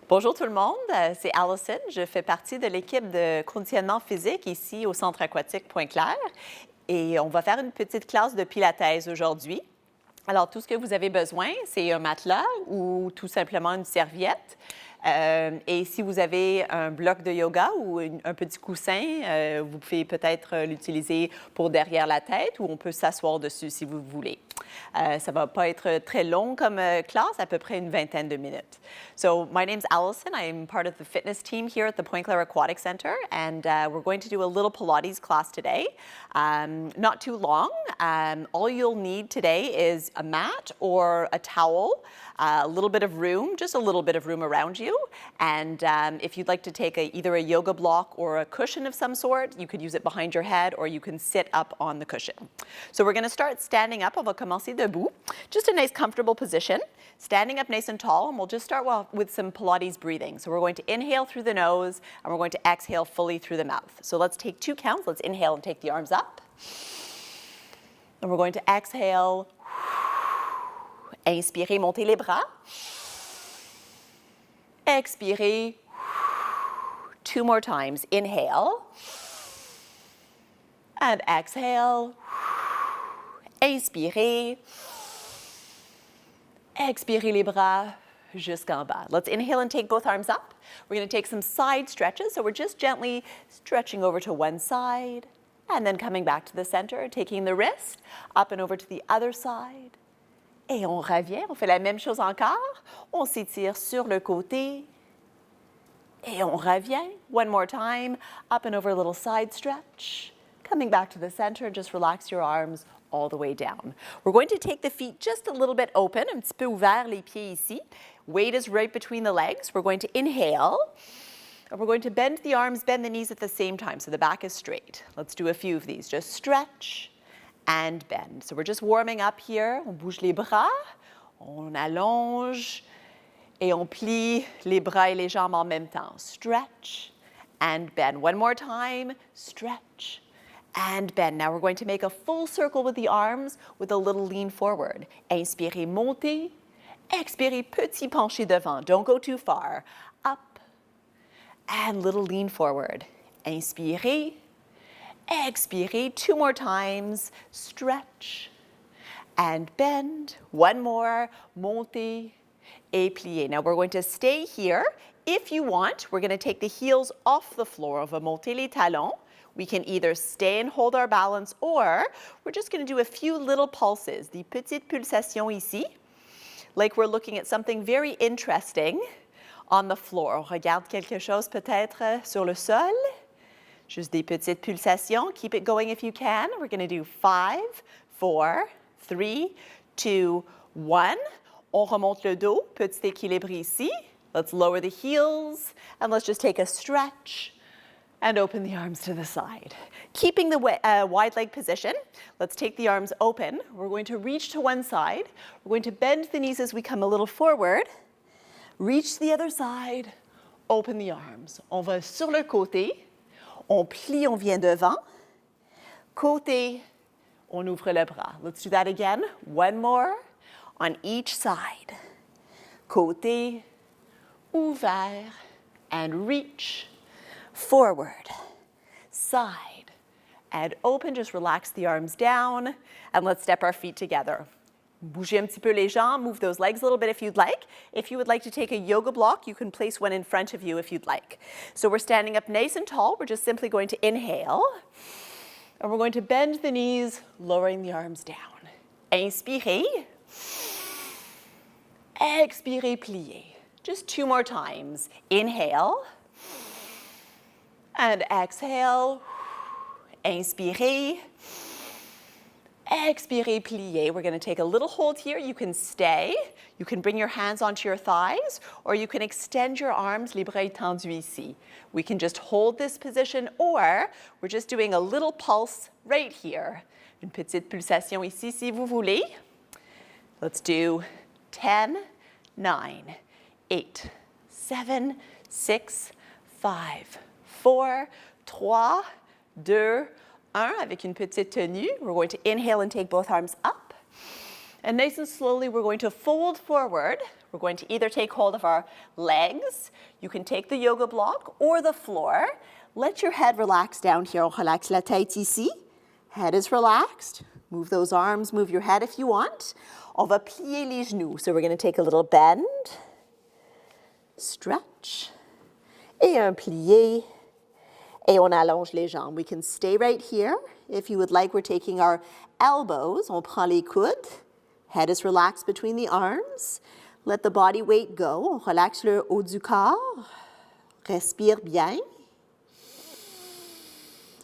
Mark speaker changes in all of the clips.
Speaker 1: Bonjour tout le monde, c'est Allison. Je fais partie de l'équipe de conditionnement physique ici au Centre aquatique Pointe-Claire et on va faire une petite classe de Pilates aujourd'hui. Alors, tout ce que vous avez besoin, c'est un matelas ou tout simplement une serviette. Et si vous avez un bloc de yoga ou un petit coussin, vous pouvez peut-être l'utiliser pour derrière la tête ou on peut s'asseoir dessus si vous voulez. Ça ne va pas être très long comme classe, à peu près une vingtaine de minutes. So, my name's Allison. I'm part of the fitness team here at the Pointe-Claire Aquatic Center, and we're going to do a little Pilates class today. Not too long. All you'll need today is a mat or a towel, a little bit of room, just a little bit of room around you. And if you'd like to take either a yoga block or a cushion of some sort, you could use it behind your head or you can sit up on the cushion. So we're going to start standing up. On va commencer debout. Just a nice comfortable position. Standing up nice and tall, and we'll just start with some Pilates breathing. So we're going to inhale through the nose and we're going to exhale fully through the mouth. So let's take 2 counts. Let's inhale and take the arms up. And we're going to exhale. Inspirez, montez les bras. Expirez. 2 more times. Inhale. And exhale. Inspirez. Expirez les bras jusqu'en bas. Let's inhale and take both arms up. We're going to take some side stretches. So we're just gently stretching over to one side and then coming back to the center, taking the wrist up and over to the other side. Et on revient, on fait la même chose encore. On s'étire sur le côté. Et on revient. One more time, up and over a little side stretch. Coming back to the center, just relax your arms all the way down. We're going to take the feet just a little bit open, un petit peu ouvert les pieds ici. Weight is right between the legs. We're going to inhale. And we're going to bend the arms, bend the knees at the same time, so the back is straight. Let's do a few of these. Just stretch and bend. So we're just warming up here. On bouge les bras, on allonge, et on plie les bras et les jambes en même temps. Stretch and bend. One more time. Stretch and bend. Now we're going to make a full circle with the arms with a little lean forward. Inspirez, montez. Expirez, petit penché devant. Don't go too far. Up and little lean forward. Inspirez. Expirez. 2 more times. Stretch and bend. One more. Montez et pliez. Now we're going to stay here. If you want, we're going to take the heels off the floor. On va monter les talons. We can either stay and hold our balance, or we're just going to do a few little pulses, des petites pulsations ici, like we're looking at something very interesting on the floor. On regarde quelque chose peut-être sur le sol. Juste des petites pulsations. Keep it going if you can. We're going to do 5, 4, 3, 2, 1. On remonte le dos, petit équilibre ici. Let's lower the heels, and let's just take a stretch and open the arms to the side. Keeping the wide leg position, let's take the arms open. We're going to reach to one side. We're going to bend the knees as we come a little forward. Reach to the other side. Open the arms. On va sur le côté. On plie, on vient devant. Côté, on ouvre le bras. Let's do that again. One more on each side. Côté, ouvert, and reach. Forward, side, and open. Just relax the arms down, and let's step our feet together. Bougez un petit peu les jambes, move those legs a little bit if you'd like. If you would like to take a yoga block, you can place one in front of you if you'd like. So we're standing up nice and tall. We're just simply going to inhale, and we're going to bend the knees, lowering the arms down. Inspirez. Expirez, pliez. Just 2 more times. Inhale. And exhale. Inspirez. Expirez, pliez. We're going to take a little hold here. You can stay. You can bring your hands onto your thighs, or you can extend your arms, les bras étendus ici. We can just hold this position, or we're just doing a little pulse right here. Une petite pulsation ici, si vous voulez. Let's do 10, 9, 8, 7, 6, 5, 4, 3, 2, 1, avec une petite tenue. We're going to inhale and take both arms up. And nice and slowly, we're going to fold forward. We're going to either take hold of our legs. You can take the yoga block or the floor. Let your head relax down here. On relaxe la tête ici. Head is relaxed. Move those arms, move your head if you want. On va plier les genoux. So we're going to take a little bend, stretch, et un plié, et on allonge les jambes. We can stay right here. If you would like, we're taking our elbows. On prend les coudes. Head is relaxed between the arms. Let the body weight go. On relaxe le haut du corps. Respire bien.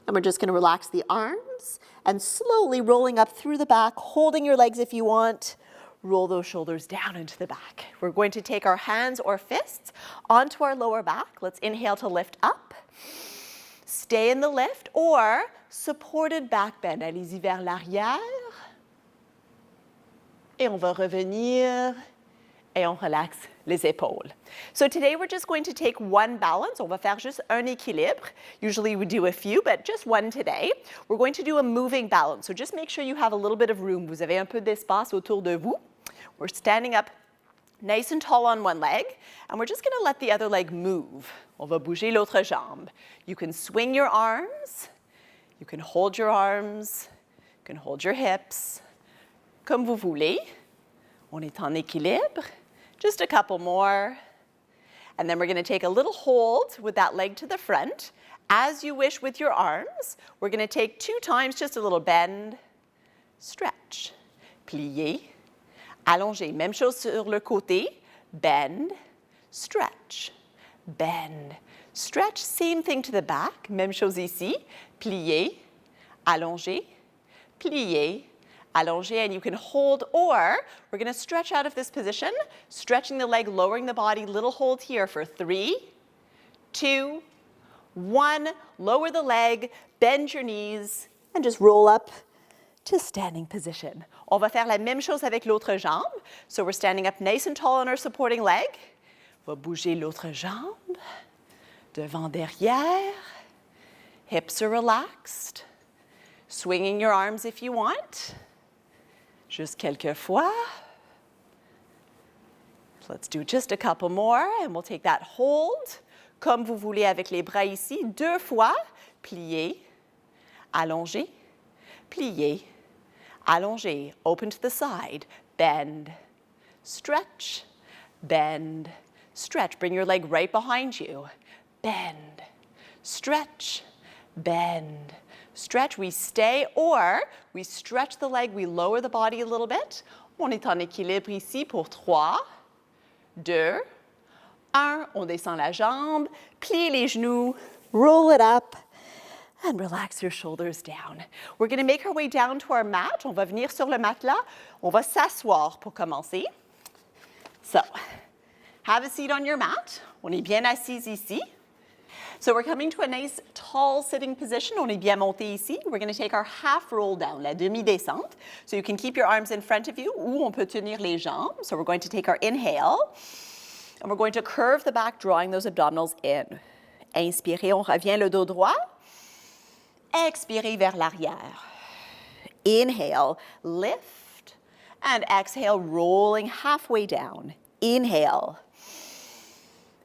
Speaker 1: And we're just going to relax the arms and slowly rolling up through the back, holding your legs if you want. Roll those shoulders down into the back. We're going to take our hands or fists onto our lower back. Let's inhale to lift up. Stay in the lift or supported back bend. Allez-y vers l'arrière. Et on va revenir. Et on relaxe les épaules. So today we're just going to take one balance. On va faire juste un équilibre. Usually we do a few, but just one today. We're going to do a moving balance. So just make sure you have a little bit of room. Vous avez un peu d'espace autour de vous. We're standing up nice and tall on one leg, and we're just going to let the other leg move. On va bouger l'autre jambe. You can swing your arms. You can hold your arms. You can hold your hips. Comme vous voulez. On est en équilibre. Just a couple more. And then we're going to take a little hold with that leg to the front. As you wish with your arms, we're going to take 2 times, just a little bend, stretch, plier, allonger. Même chose sur le côté, bend, stretch, bend, stretch. Same thing to the back. Même chose ici, plier, allonger, plier, allonger, and you can hold, or we're going to stretch out of this position, stretching the leg, lowering the body, little hold here for 3, 2, 1. Lower the leg, bend your knees, and just roll up to standing position. On va faire la même chose avec l'autre jambe. So we're standing up nice and tall on our supporting leg. On va bouger l'autre jambe, devant, derrière. Hips are relaxed. Swinging your arms if you want. Juste quelques fois. Let's do just a couple more, and we'll take that hold. Comme vous voulez avec les bras ici. 2 fois. Plier, allonger, plier, allonger. Open to the side. Bend, stretch, bend, stretch. Bring your leg right behind you. Bend, stretch, bend, stretch. We stay, or we stretch the leg, we lower the body a little bit. On est en équilibre ici pour 3, 2, 1. On descend la jambe, plie les genoux, roll it up, and relax your shoulders down. We're going to make our way down to our mat. On va venir sur le matelas. On va s'asseoir pour commencer. So, have a seat on your mat. On est bien assis ici. So we're coming to a nice tall sitting position. On est bien monté ici. We're going to take our half roll down, la demi-descente. So you can keep your arms in front of you, ou on peut tenir les jambes. So we're going to take our inhale, and we're going to curve the back, drawing those abdominals in. Inspirez, on revient le dos droit. Expirez vers l'arrière. Inhale, lift, and exhale, rolling halfway down. Inhale.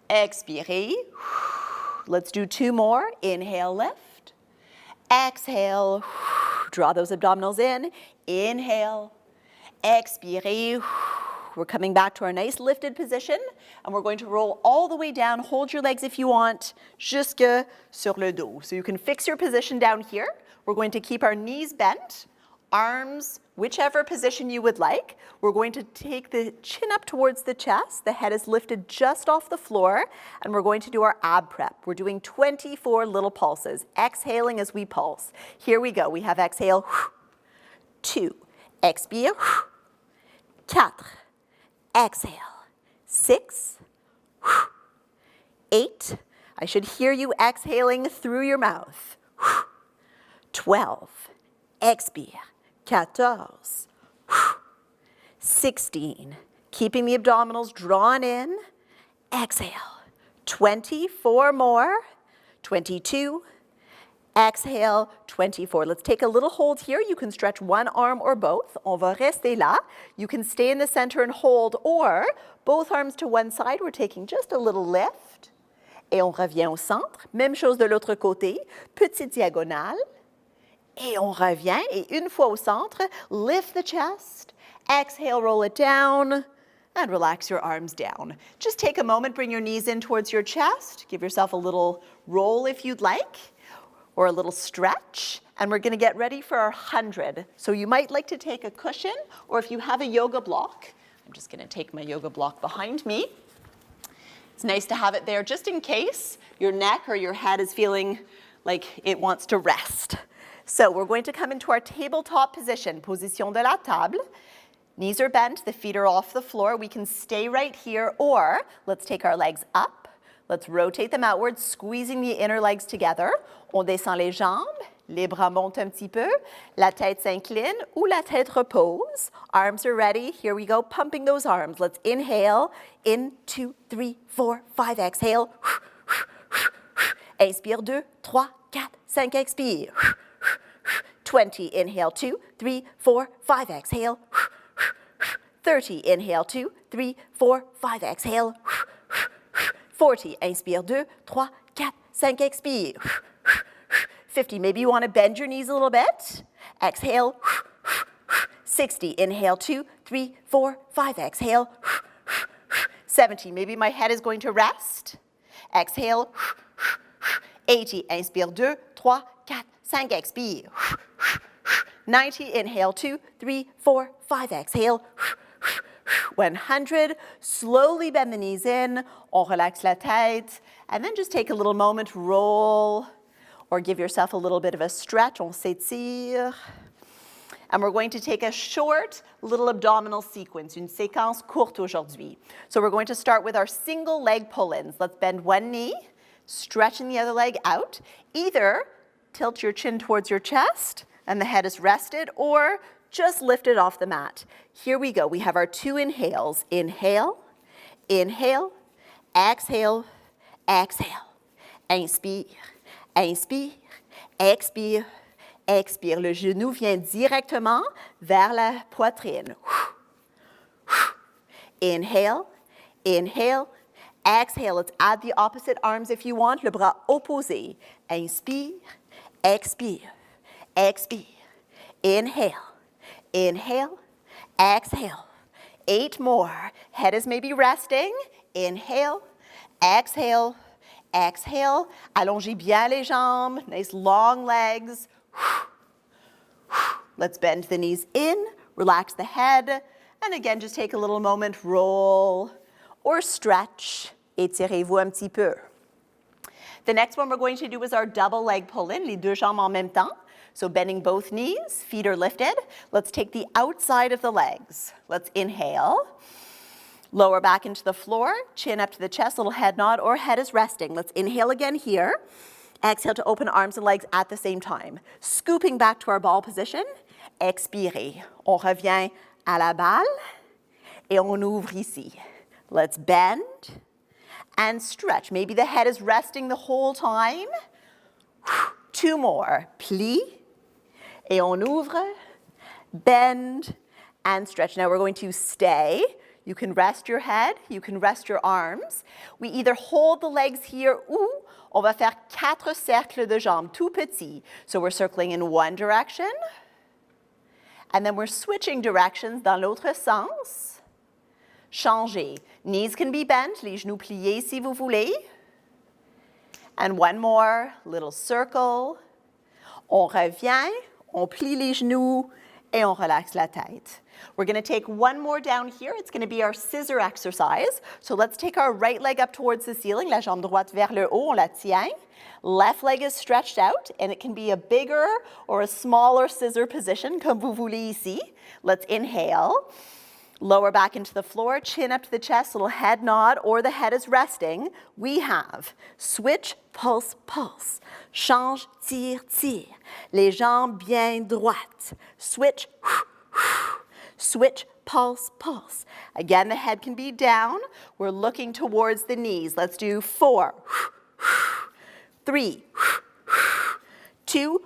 Speaker 1: Expirez. Let's do 2 more. Inhale, lift. Exhale. Draw those abdominals in. Inhale. Expirez. We're coming back to our nice lifted position, and we're going to roll all the way down. Hold your legs if you want, jusque sur le dos. So you can fix your position down here. We're going to keep our knees bent, arms, whichever position you would like. We're going to take the chin up towards the chest. The head is lifted just off the floor, and we're going to do our ab prep. We're doing 24 little pulses, exhaling as we pulse. Here we go. We have exhale, 2, expire, 4, exhale, 6, 8. I should hear you exhaling through your mouth. 12, expire, 14, 16. Keeping the abdominals drawn in. Exhale. 24 more. 22. Exhale, 24. Let's take a little hold here. You can stretch one arm or both. On va rester là. You can stay in the center and hold, or both arms to one side. We're taking just a little lift. Et on revient au centre. Même chose de l'autre côté. Petite diagonale. Et on revient. Et une fois au centre, lift the chest. Exhale, roll it down. And relax your arms down. Just take a moment, bring your knees in towards your chest. Give yourself a little roll if you'd like, or a little stretch. And we're going to get ready for our 100. So you might like to take a cushion, or if you have a yoga block, I'm just going to take my yoga block behind me. It's nice to have it there just in case your neck or your head is feeling like it wants to rest. So we're going to come into our tabletop position, position de la table. Knees are bent, the feet are off the floor. We can stay right here, or let's take our legs up. Let's rotate them outwards, squeezing the inner legs together. On descend les jambes, les bras montent un petit peu, la tête s'incline ou la tête repose. Arms are ready. Here we go, pumping those arms. Let's inhale, in, 2, 3, 4, 5, exhale. Inspire, 2, 3, 4, 5, expire. 20, inhale, 2, 3, 4, 5, exhale. 30, inhale, 2, 3, 4, 5, exhale. 40, inspire, 2, 3, 4, 5, expire. 50, maybe you want to bend your knees a little bit. Exhale. 60, inhale, 2, 3, 4, 5, exhale. 70, maybe my head is going to rest. Exhale. 80, inspire, 2, 3, 4, 5, expire. 90, inhale, 2, 3, 4, 5, exhale. 100, slowly bend the knees in, on relaxe la tête, and then just take a little moment, roll, or give yourself a little bit of a stretch, on s'étire. And we're going to take a short little abdominal sequence, une séquence courte aujourd'hui. So we're going to start with our single leg pull-ins. Let's bend one knee, stretching the other leg out. Either tilt your chin towards your chest, and the head is rested, or just lift it off the mat. Here we go. We have our 2 inhales. Inhale, inhale, exhale, exhale. Inspire, inspire, expire, expire. Le genou vient directement vers la poitrine. Inhale, inhale, exhale. Let's add the opposite arms if you want. Le bras opposé. Inspire, expire, expire. Inhale. Inhale, exhale. 8 more. Head is maybe resting. Inhale, exhale, exhale. Allongez bien les jambes. Nice long legs. Let's bend the knees in, relax the head, and again, just take a little moment, roll or stretch. Étirez-vous un petit peu. The next one we're going to do is our double leg pull-in, les deux jambes en même temps. So bending both knees, feet are lifted. Let's take the outside of the legs. Let's inhale. Lower back into the floor, chin up to the chest, little head nod, or head is resting. Let's inhale again here. Exhale to open arms and legs at the same time. Scooping back to our ball position. Expirez. On revient à la balle. Et on ouvre ici. Let's bend and stretch. Maybe the head is resting the whole time. 2 more. Plie. Et on ouvre, bend, and stretch. Now we're going to stay. You can rest your head, you can rest your arms. We either hold the legs here ou on va faire 4 cercles de jambes, tout petits. So we're circling in one direction, and then we're switching directions dans l'autre sens. Changez. Knees can be bent, les genoux pliés si vous voulez. And one more, little circle. On revient. On plie les genoux et on relaxe la tête. We're going to take one more down here. It's going to be our scissor exercise. So let's take our right leg up towards the ceiling, la jambe droite vers le haut, on la tient. Left leg is stretched out, and it can be a bigger or a smaller scissor position, comme vous voulez ici. Let's inhale. Lower back into the floor, chin up to the chest, little head nod, or the head is resting. We have switch, pulse, pulse. Change, tire, tire. Les jambes bien droites. Switch, switch, pulse, pulse. Again, the head can be down. We're looking towards the knees. Let's do 4, 3, 2,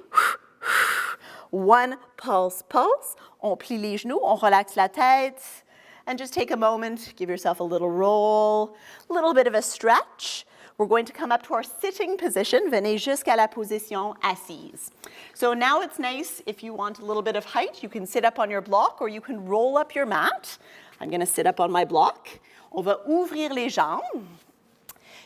Speaker 1: 1, pulse, pulse. On plie les genoux, on relaxe la tête. And just take a moment, give yourself a little roll, a little bit of a stretch. We're going to come up to our sitting position. Venez jusqu'à la position assise. So now it's nice if you want a little bit of height, you can sit up on your block or you can roll up your mat. I'm going to sit up on my block. On va ouvrir les jambes.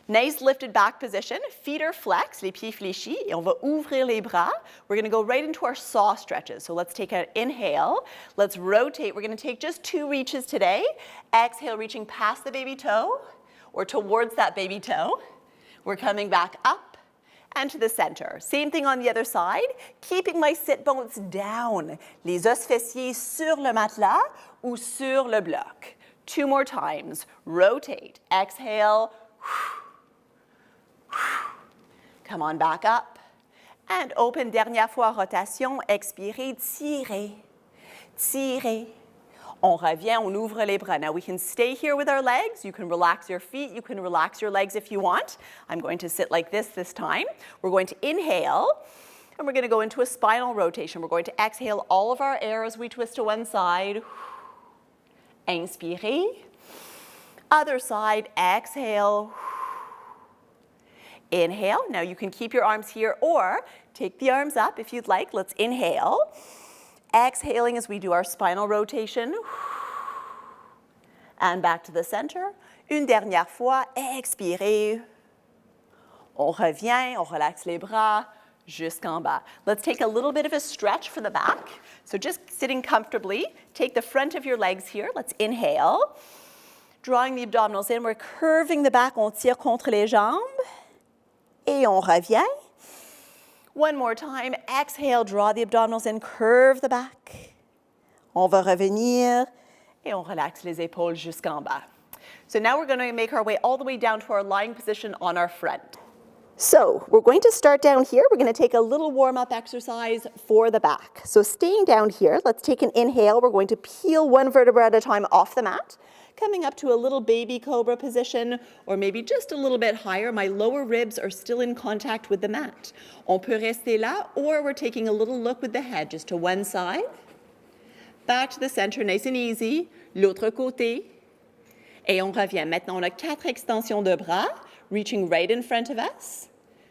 Speaker 1: Nice lifted back position, feet are flexed, les pieds fléchis, et on va ouvrir les bras. We're going to go right into our saw stretches. So let's take an inhale. Let's rotate. We're going to take just 2 reaches today. Exhale, reaching past the baby toe or towards that baby toe. We're coming back up and to the center. Same thing on the other side, keeping my sit bones down. Les os fessiers sur le matelas ou sur le bloc. 2 more times. Rotate. Exhale. Come on back up. And open, dernière fois, rotation. Expirez, tirez, tirez. On revient, on ouvre les bras. Now we can stay here with our legs. You can relax your feet. You can relax your legs if you want. I'm going to sit like this time. We're going to inhale, and we're going to go into a spinal rotation. We're going to exhale all of our air as we twist to one side. Inspirez. Other side, exhale. Inhale. Now you can keep your arms here or take the arms up if you'd like. Let's inhale. Exhaling as we do our spinal rotation. And back to the center. Une dernière fois. Expirez. On revient, on relaxe les bras jusqu'en bas. Let's take a little bit of a stretch for the back. So just sitting comfortably. Take the front of your legs here. Let's inhale. Drawing the abdominals in. We're curving the back. On tire contre les jambes. Et on revient. One more time. Exhale, draw the abdominals in, curve the back. On va revenir. Et on relaxe les épaules jusqu'en bas. So now we're going to make our way all the way down to our lying position on our front. So we're going to start down here. We're going to take a little warm-up exercise for the back. So staying down here, let's take an inhale. We're going to peel one vertebra at a time off the mat. Coming up to a little baby cobra position, or maybe just a little bit higher. My lower ribs are still in contact with the mat. On peut rester là, or we're taking a little look with the head just to one side. Back to the center, nice and easy. L'autre côté. Et on revient. Maintenant, on a 4 extensions de bras, reaching right in front of us.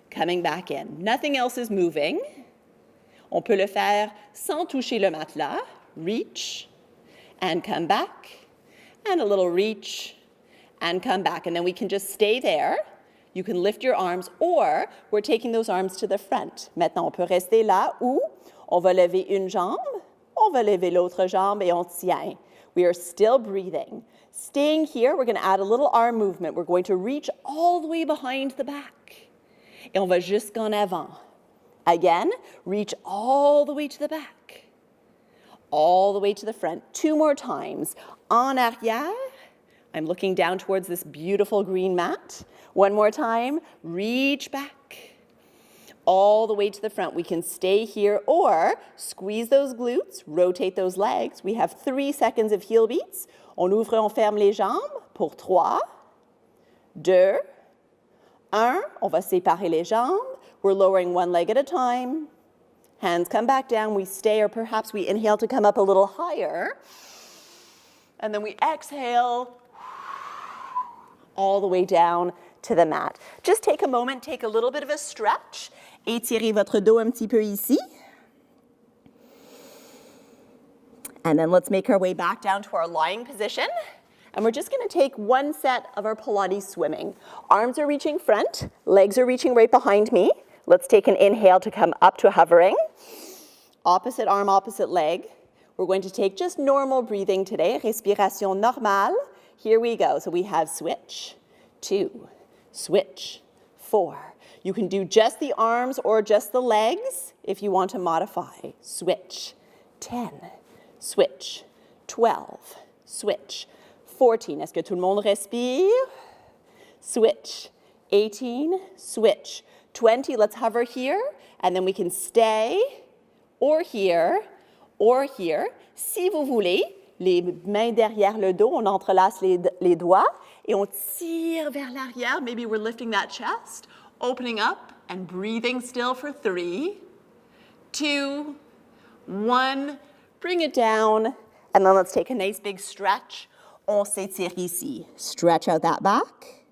Speaker 1: Coming back in. Nothing else is moving. On peut le faire sans toucher le matelas. Reach and come back. And a little reach, and come back. And then we can just stay there. You can lift your arms, or we're taking those arms to the front. Maintenant, on peut rester là, ou on va lever une jambe, on va lever l'autre jambe, et on tient. We are still breathing. Staying here, we're going to add a little arm movement. We're going to reach all the way behind the back. Et on va jusqu'en avant. Again, reach all the way to the back. All the way to the front. 2 more times. En arrière. I'm looking down towards this beautiful green mat. One more time. Reach back. All the way to the front. We can stay here or squeeze those glutes, rotate those legs. We have 3 seconds of heel beats. On ouvre, on ferme les jambes pour 3, 2, 1. On va séparer les jambes. We're lowering one leg at a time. Hands come back down. We stay, or perhaps we inhale to come up a little higher. And then we exhale all the way down to the mat. Just take a moment, take a little bit of a stretch. Étirez votre dos un petit peu ici. And then let's make our way back down to our lying position. And we're just going to take one set of our Pilates swimming. Arms are reaching front, legs are reaching right behind me. Let's take an inhale to come up to hovering. Opposite arm, opposite leg. We're going to take just normal breathing today, respiration normale. Here we go. So we have switch, 2, switch, 4. You can do just the arms or just the legs if you want to modify. Switch, 10, switch, 12, switch, 14. Est-ce que tout le monde respire? Switch, 18, switch, 20. Let's hover here, and then we can stay, or here, or here. Si vous voulez, les mains derrière le dos, on entrelace les doigts, et on tire vers l'arrière. Maybe we're lifting that chest, opening up, and breathing still for 3, 2, 1. Bring it down. And then let's take a nice big stretch. On s'étire ici. Stretch out that back.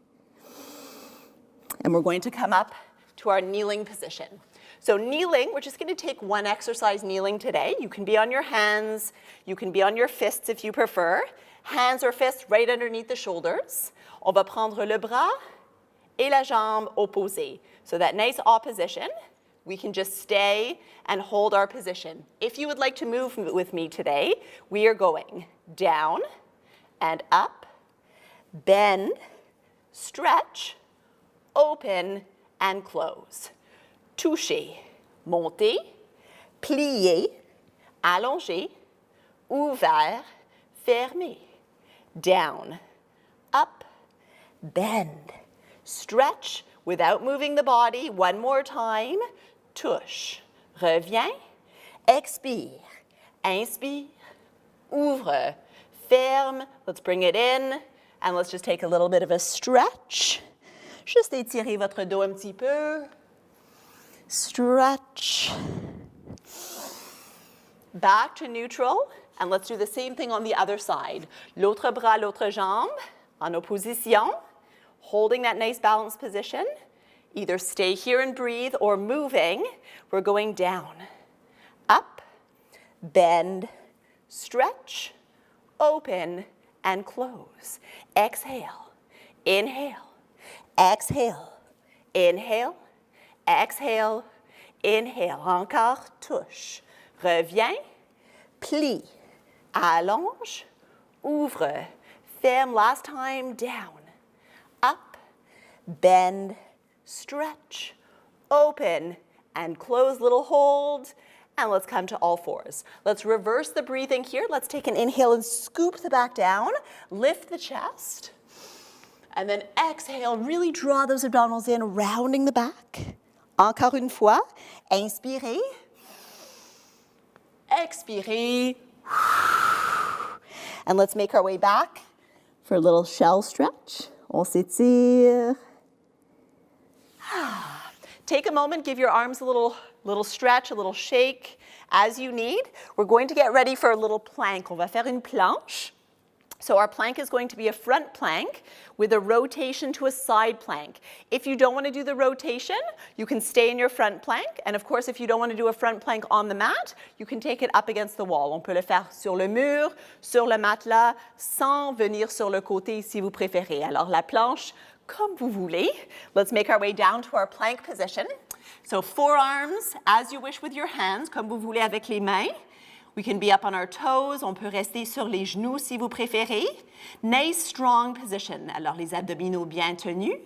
Speaker 1: And we're going to come up to our kneeling position. So kneeling, we're just going to take one exercise kneeling today. You can be on your hands. You can be on your fists if you prefer. Hands or fists right underneath the shoulders. On va prendre le bras et la jambe opposée. So that nice opposition, we can just stay and hold our position. If you would like to move with me today, we are going down and up, bend, stretch, open, and close. Toucher, monter, plier, allonger, ouvert, fermé. Down, up, bend, stretch without moving the body. One more time. Touche, reviens, expire, inspire, ouvre, ferme. Let's bring it in and let's just take a little bit of a stretch. Juste étirer votre dos un petit peu. Stretch. Back to neutral. And let's do the same thing on the other side. L'autre bras, l'autre jambe, en opposition, holding that nice balanced position. Either stay here and breathe or moving. We're going down, up, bend, stretch, open, and close. Exhale, inhale, exhale, inhale, exhale, inhale. Encore, touche, reviens, plie, allonge, ouvre, ferme. Last time, down, up, bend, stretch, open, and close. Little hold. And let's come to all fours. Let's reverse the breathing here. Let's take an inhale and scoop the back down. Lift the chest. And then exhale, really draw those abdominals in, rounding the back. Encore une fois. Inspirez. Expirez. And let's make our way back for a little shell stretch. On s'étire. Take a moment, give your arms a little stretch, a little shake as you need. We're going to get ready for a little plank. On va faire une planche. So our plank is going to be a front plank with a rotation to a side plank. If you don't want to do the rotation, you can stay in your front plank. And of course, if you don't want to do a front plank on the mat, you can take it up against the wall. On peut le faire sur le mur, sur le matelas, sans venir sur le côté si vous préférez. Alors la planche, comme vous voulez. Let's make our way down to our plank position. So forearms, as you wish with your hands, comme vous voulez avec les mains. We can be up on our toes. On peut rester sur les genoux si vous préférez. Nice, strong position. Alors les abdominaux bien tenus.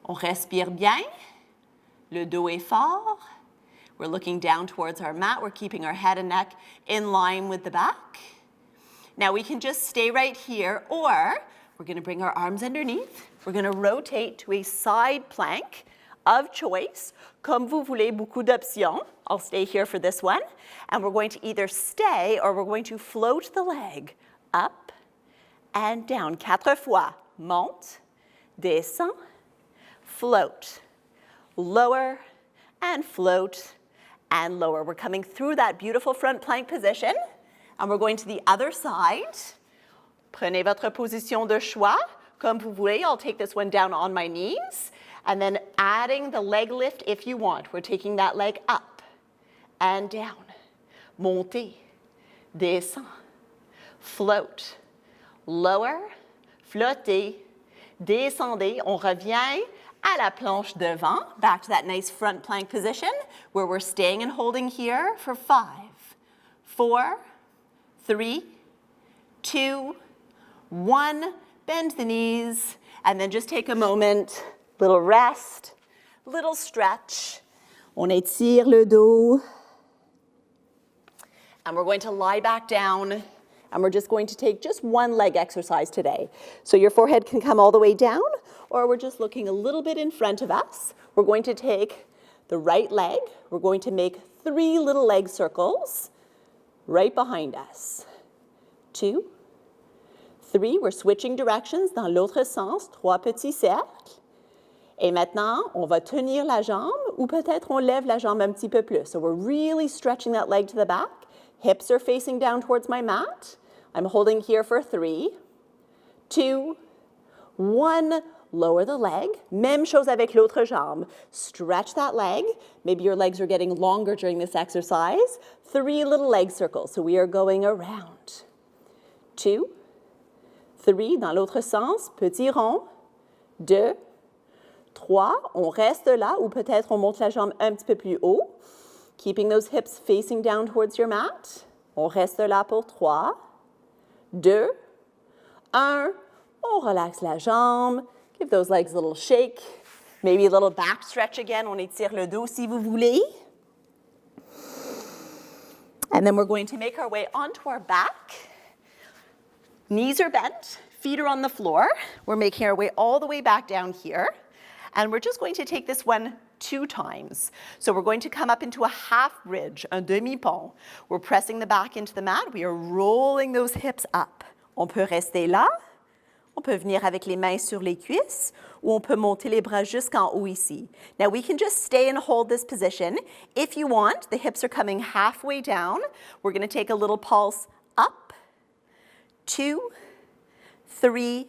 Speaker 1: On respire bien. Le dos est fort. We're looking down towards our mat. We're keeping our head and neck in line with the back. Now we can just stay right here, or we're going to bring our arms underneath. We're going to rotate to a side plank of choice. Comme vous voulez, beaucoup d'options. I'll stay here for this one. And we're going to either stay or we're going to float the leg up and down. 4 fois. Monte, descend, float, lower, and float, and lower. We're coming through that beautiful front plank position. And we're going to the other side. Prenez votre position de choix. Comme vous voulez, I'll take this one down on my knees. And then adding the leg lift if you want. We're taking that leg up and down. Montez, descend, float, lower, flottez, descendez. On revient à la planche devant. Back to that nice front plank position where we're staying and holding here for 5, 4, 3, 2, 1. Bend the knees and then just take a moment. Little rest, little stretch. On étire le dos. And we're going to lie back down and we're just going to take just one leg exercise today. So your forehead can come all the way down or we're just looking a little bit in front of us. We're going to take the right leg. We're going to make 3 little leg circles right behind us. 2, 3, we're switching directions dans l'autre sens. 3 petits cercles. Et maintenant, on va tenir la jambe ou peut-être on lève la jambe un petit peu plus. So we're really stretching that leg to the back. Hips are facing down towards my mat. I'm holding here for 3, 2, 1. Lower the leg. Même chose avec l'autre jambe. Stretch that leg. Maybe your legs are getting longer during this exercise. 3 little leg circles. So we are going around. 2, 3, dans l'autre sens, petit rond. 2, 3, on reste là ou peut-être on monte la jambe un petit peu plus haut. Keeping those hips facing down towards your mat. On reste là pour 3, 2, 1. On relaxe la jambe. Give those legs a little shake. Maybe a little back stretch again. On étire le dos si vous voulez. And then we're going to make our way onto our back. Knees are bent, feet are on the floor. We're making our way all the way back down here. And we're just going to take this one 2 times. So we're going to come up into a half bridge, un demi-pont. We're pressing the back into the mat. We are rolling those hips up. On peut rester là. On peut venir avec les mains sur les cuisses ou on peut monter les bras jusqu'en haut ici. Now we can just stay and hold this position. If you want, the hips are coming halfway down. We're going to take a little pulse up, 2, 3,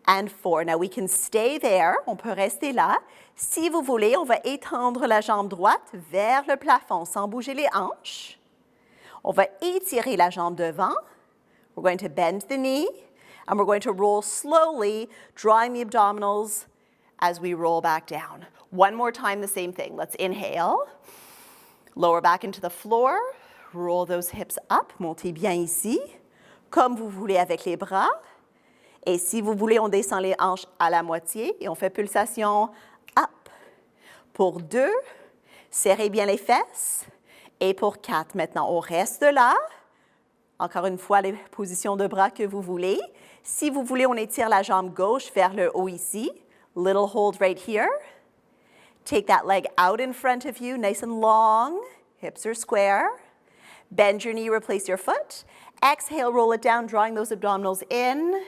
Speaker 1: and 4. Now we can stay there. On peut rester là. Si vous voulez, on va étendre la jambe droite vers le plafond sans bouger les hanches. On va étirer la jambe devant. We're going to bend the knee. And we're going to roll slowly, drawing the abdominals as we roll back down. One more time, the same thing. Let's inhale. Lower back into the floor. Roll those hips up. Montez bien ici. Comme vous voulez avec les bras. Et si vous voulez, on descend les hanches à la moitié et on fait pulsation up. Pour 2, serrez bien les fesses. Et pour 4, maintenant, on reste là. Encore une fois, les positions de bras que vous voulez. Si vous voulez, on étire la jambe gauche vers le haut ici. Little hold right here. Take that leg out in front of you, nice and long. Hips are square. Bend your knee, replace your foot. Exhale, roll it down, drawing those abdominals in.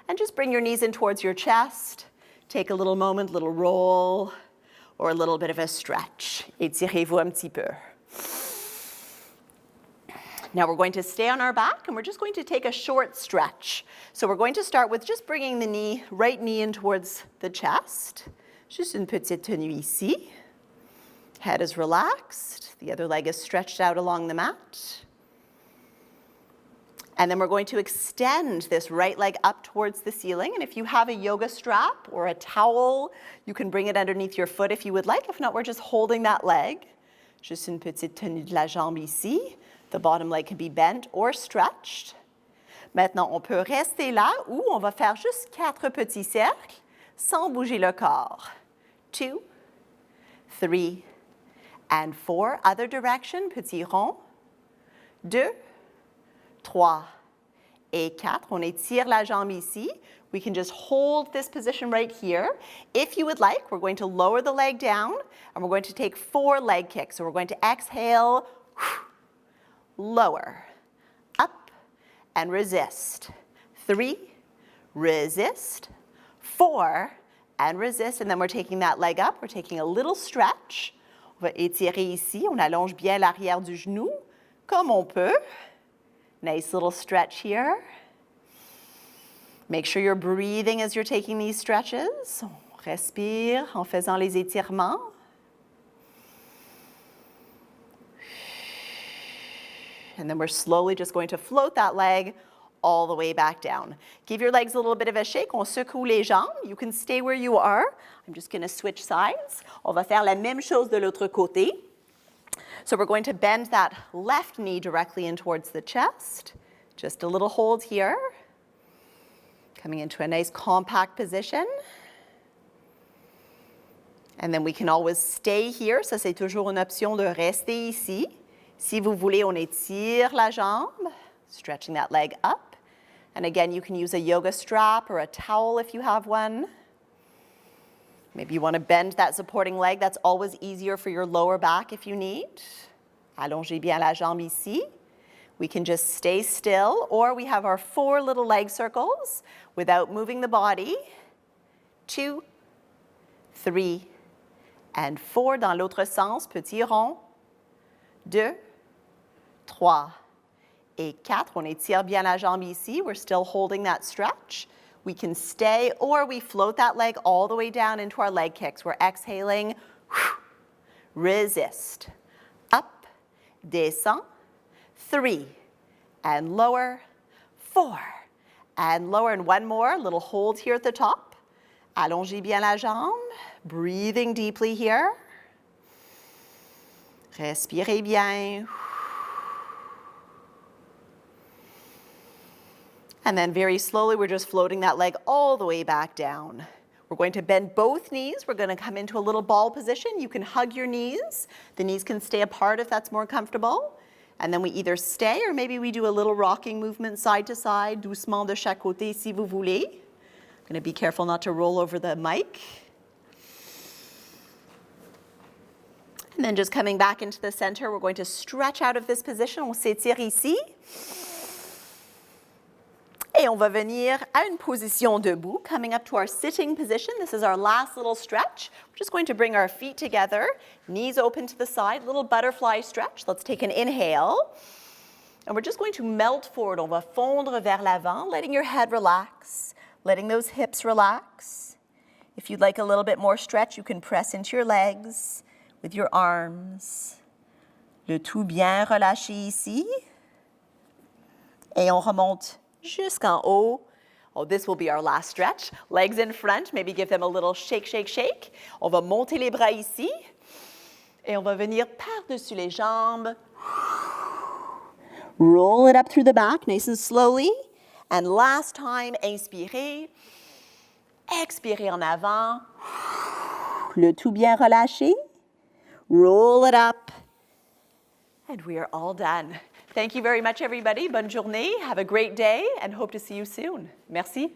Speaker 1: And just bring your knees in towards your chest. Take a little moment, little roll, or a little bit of a stretch. Étirez-vous un petit peu. Now we're going to stay on our back and we're just going to take a short stretch. So we're going to start with just bringing the right knee in towards the chest. Juste une petite tenue ici. Head is relaxed. The other leg is stretched out along the mat. And then we're going to extend this right leg up towards the ceiling. And if you have a yoga strap or a towel, you can bring it underneath your foot if you would like. If not, we're just holding that leg. Juste une petite tenue de la jambe ici. The bottom leg can be bent or stretched. Maintenant, on peut rester là ou on va faire juste 4 petits cercles sans bouger le corps. 2, 3, and 4. Other direction, petit rond. 2, 3, et 4. On étire la jambe ici. We can just hold this position right here. If you would like, we're going to lower the leg down and we're going to take 4 leg kicks. So we're going to exhale, lower, up, and resist. 3, resist, 4, and resist. And then we're taking that leg up. We're taking a little stretch. On va étirer ici. On allonge bien l'arrière du genou, comme on peut. Nice little stretch here. Make sure you're breathing as you're taking these stretches. On respire en faisant les étirements. And then we're slowly just going to float that leg all the way back down. Give your legs a little bit of a shake. On secoue les jambes. You can stay where you are. I'm just going to switch sides. On va faire la même chose de l'autre côté. So we're going to bend that left knee directly in towards the chest. Just a little hold here. Coming into a nice compact position. And then we can always stay here. Ça, c'est toujours une option de rester ici. Si vous voulez, on étire la jambe, stretching that leg up. And again, you can use a yoga strap or a towel if you have one. Maybe you want to bend that supporting leg. That's always easier for your lower back if you need. Allongez bien la jambe ici. We can just stay still, or we have our 4 little leg circles without moving the body. 2, 3, and 4. Dans l'autre sens, petit rond. 2, 3, et 4. On étire bien la jambe ici. We're still holding that stretch. We can stay, or we float that leg all the way down into our leg kicks. We're exhaling. Resist. Up, descend. 3, and lower. 4, and lower. And one more, little hold here at the top. Allongez bien la jambe. Breathing deeply here. Respirez bien. And then very slowly, we're just floating that leg all the way back down. We're going to bend both knees. We're going to come into a little ball position. You can hug your knees. The knees can stay apart if that's more comfortable. And then we either stay or maybe we do a little rocking movement side to side, doucement de chaque côté si vous voulez. I'm going to be careful not to roll over the mic. And then just coming back into the center, we're going to stretch out of this position. On s'étire ici. Et on va venir à une position debout, coming up to our sitting position. This is our last little stretch. We're just going to bring our feet together, knees open to the side, little butterfly stretch. Let's take an inhale. And we're just going to melt forward. On va fondre vers l'avant, letting your head relax, letting those hips relax. If you'd like a little bit more stretch, you can press into your legs with your arms. Le tout bien relâché ici. Et on remonte jusqu'en haut. Oh, this will be our last stretch. Legs in front, maybe give them a little shake, shake, shake. On va monter les bras ici. Et on va venir par-dessus les jambes. Roll it up through the back, nice and slowly. And last time, inspirez. Expirez en avant. Le tout bien relâché. Roll it up. And we are all done. Thank you very much, everybody. Bonne journée. Have a great day and hope to see you soon. Merci.